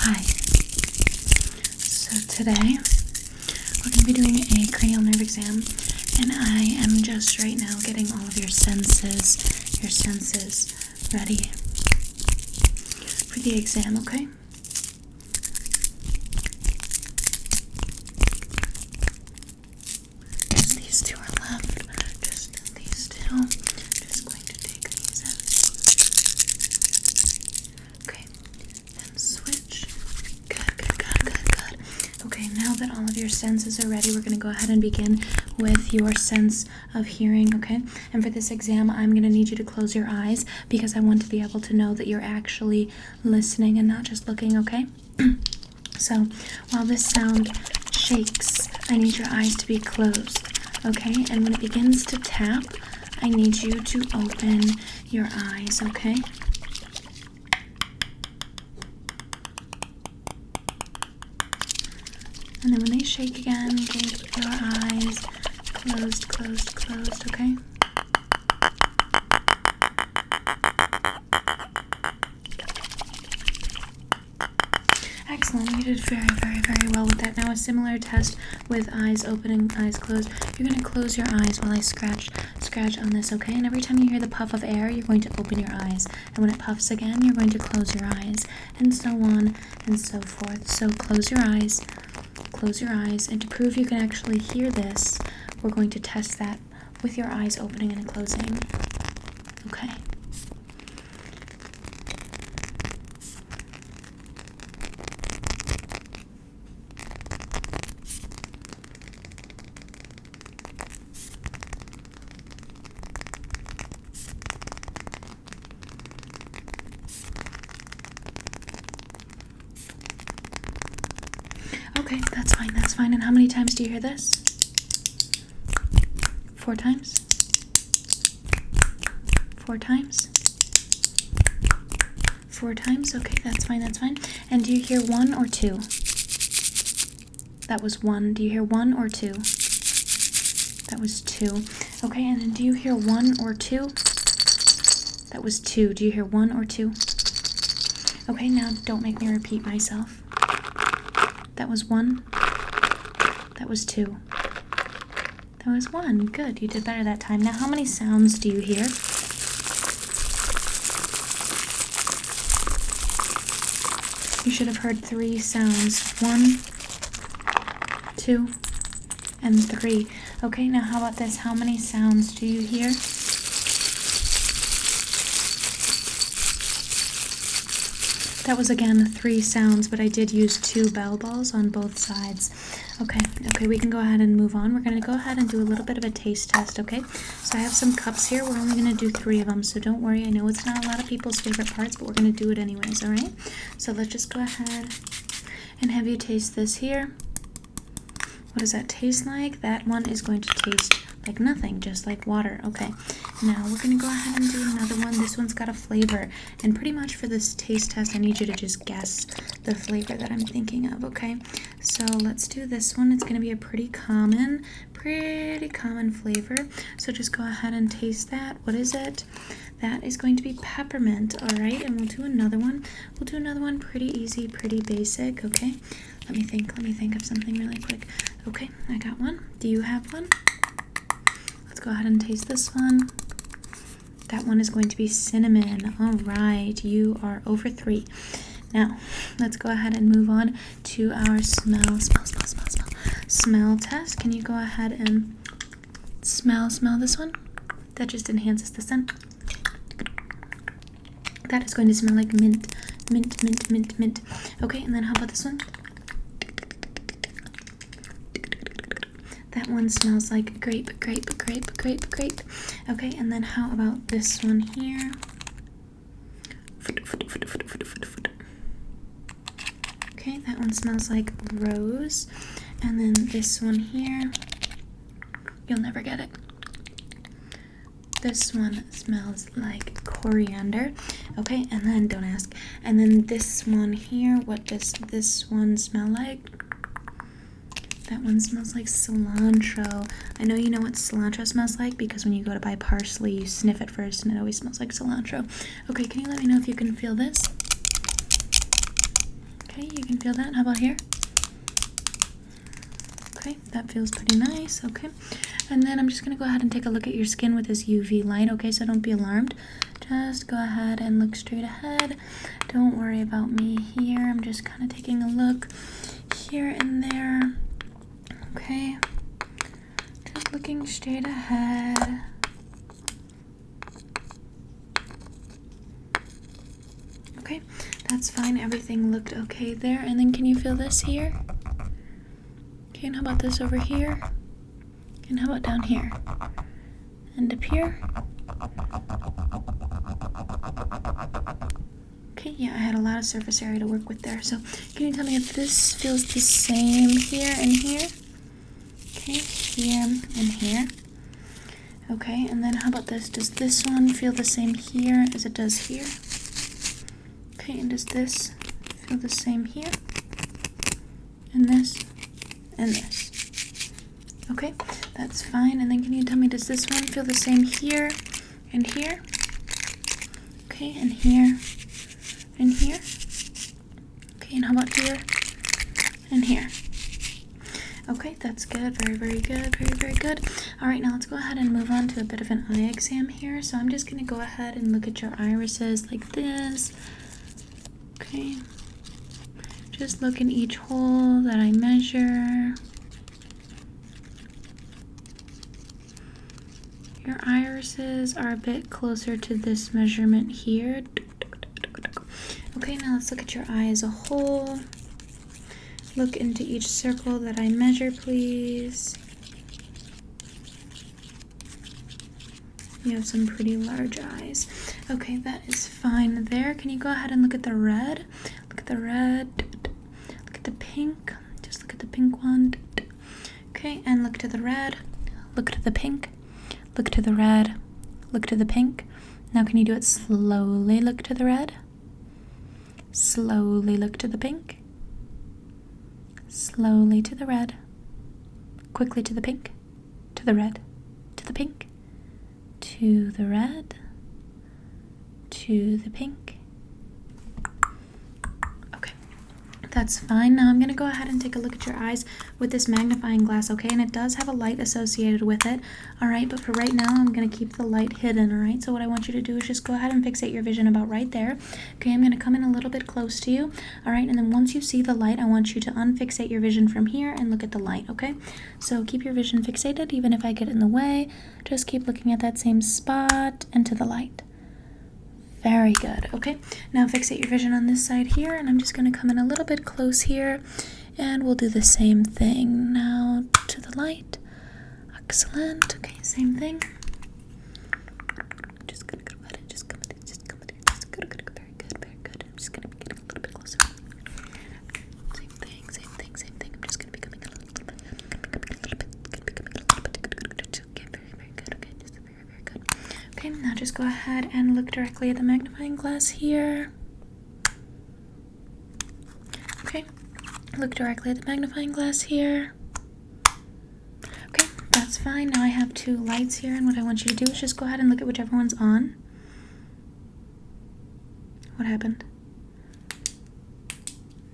Hi. So today we're going to be doing a cranial nerve exam, and I am just right now getting all of your senses ready for the exam, okay? Just these two are left. Just these two. Just going to take these out. Okay. And switch. Good. Okay, now that all of your senses are ready, we're going to go ahead and begin with your sense of hearing, okay? And for this exam, I'm going to need you to close your eyes because I want to be able to know that you're actually listening and not just looking, okay? So, while this sound shakes, I need your eyes to be closed, okay? And when it begins to tap, I need you to open your eyes, okay? And then when they shake again, keep your eyes closed, okay? Excellent, you did very well with that. Now a similar test with eyes open and eyes closed. You're going to close your eyes while I scratch on this, okay? And every time you hear the puff of air, you're going to open your eyes. And when it puffs again, you're going to close your eyes. And so on and so forth. So close your eyes. And to prove you can actually hear this, we're going to test that with your eyes opening and closing. Okay. Okay, that's fine. And how many times do you hear this? 4 times? 4 times? 4 times? Okay, that's fine. And do you hear 1 or 2? That was 1. Do you hear 1 or 2? That was 2. Okay, and then do you hear 1 or 2? That was 2. Do you hear 1 or 2? Okay, now don't make me repeat myself. That was 1. That was 2. That was 1. Good, you did better that time. Now, how many sounds do you hear? You should have heard 3 sounds. 1, 2, and 3. Okay, now how about this? How many sounds do you hear? That was again 3 sounds, but I did use 2 bell balls on both sides. Okay, we can go ahead and move on. We're going to go ahead and do a little bit of a taste test, okay? So I have some cups here. We're only going to do 3 of them, so don't worry. I know it's not a lot of people's favorite parts, but we're going to do it anyways, all right? So let's just go ahead and have you taste this here. What does that taste like? That one is going to taste like nothing, just like water. Okay, now we're going to go ahead and do another one. This one's got a flavor, and pretty much for this taste test, I need you to just guess the flavor that I'm thinking of, okay? So let's do this one. It's going to be a pretty common flavor. So just go ahead and taste that. What is it? That is going to be peppermint, all right? And we'll do another one. We'll do another one pretty easy, pretty basic, okay? Let me think of something really quick. Okay, I got one. Do you have one? Let's go ahead and taste this one. That one is going to be cinnamon. All right, you are over 3. Now, let's go ahead and move on to our smell test. Can you go ahead and smell this one? That just enhances the scent. That is going to smell like mint. Okay, and then how about this one? That one smells like grape. Okay, and then how about this one here? Okay, that one smells like rose. And then this one here, you'll never get it. This one smells like coriander. Okay, and then don't ask. And then this one here, what does this one smell like? That one smells like cilantro. I know you know what cilantro smells like because when you go to buy parsley, you sniff it first and it always smells like cilantro. Okay, can you let me know if you can feel this? Okay, you can feel that. How about here? Okay, that feels pretty nice. Okay, and then I'm just gonna go ahead and take a look at your skin with this UV light. Okay, so don't be alarmed. Just go ahead and look straight ahead. Don't worry about me here. I'm just kind of taking a look here and there. Okay, just looking straight ahead. Okay, that's fine. Everything looked okay there. And then can you feel this here? Okay, and how about this over here? And how about down here? And up here? Okay, yeah, I had a lot of surface area to work with there. So can you tell me if this feels the same here and here? Okay, here and here. Okay, and then how about this? Does this one feel the same here as it does here? Okay, and does this feel the same here? And this? And this. Okay, that's fine. And then can you tell me, does this one feel the same here and here? Okay, and here and here. Okay, and how about here and here? Okay, that's good. Very, very good. Very, very good. All right, now let's go ahead and move on to a bit of an eye exam here. So I'm just going to go ahead and look at your irises like this. Okay. Just look in each hole that I measure. Your irises are a bit closer to this measurement here. Okay, now let's look at your eye as a whole. Look into each circle that I measure, please. You have some pretty large eyes. Okay, that is fine there. Can you go ahead and look at the red? Look at the red. Look at the pink. Just look at the pink one. Okay, and look to the red. Look to the pink. Look to the red. Look to the pink. Now can you do it slowly? Look to the red. Slowly look to the pink. Slowly to the red. Quickly to the pink. To the red. To the pink. To the red. To the pink. Okay, that's fine. Now I'm going to go ahead and take a look at your eyes with this magnifying glass, okay? And it does have a light associated with it, all right? But for right now, I'm going to keep the light hidden, all right? So what I want you to do is just go ahead and fixate your vision about right there. Okay, I'm going to come in a little bit close to you, all right? And then once you see the light, I want you to unfixate your vision from here and look at the light, okay? So keep your vision fixated, even if I get in the way. Just keep looking at that same spot and to the light. Very good. Okay, now fixate your vision on this side here, and I'm just going to come in a little bit close here, and we'll do the same thing. Now to the light. Excellent. Okay, same thing. Just gonna go ahead and just come in. Very good. Very good. I'm just gonna be getting a little bit closer. Same thing. I'm just gonna be coming a little bit. Okay, very good. Okay, just very good. Okay, now just go ahead and look directly at the magnifying glass here. Okay, look directly at the magnifying glass here. Okay, that's fine. Now I have two lights here, and what I want you to do is just go ahead and look at whichever one's on. What happened?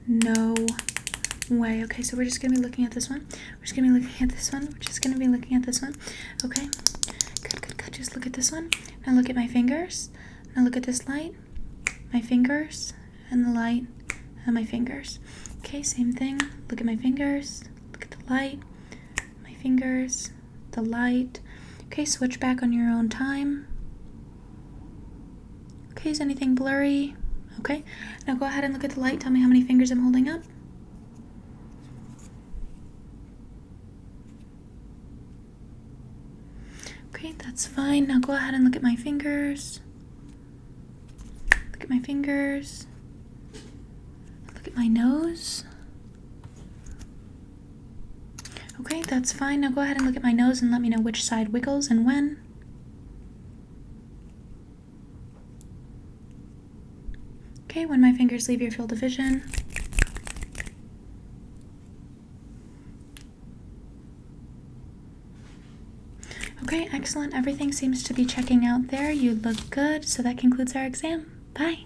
No way. Okay, so we're just going to be looking at this one. We're just going to be looking at this one. We're just going to be looking at this one. Okay, good. Just look at this one. Now look at my fingers. Now look at this light. My fingers, and the light, and my fingers. Okay, same thing. Look at my fingers. Look at the light. My fingers, the light. Okay, switch back on your own time. Okay, is anything blurry? Okay, now go ahead and look at the light. Tell me how many fingers I'm holding up. Okay, that's fine. Now go ahead and look at my fingers. Look at my fingers. Look at my nose. Okay, that's fine. Now go ahead and look at my nose and let me know which side wiggles and when. Okay, when my fingers leave your field of vision. Okay, excellent. Everything seems to be checking out there. You look good. So that concludes our exam. Bye.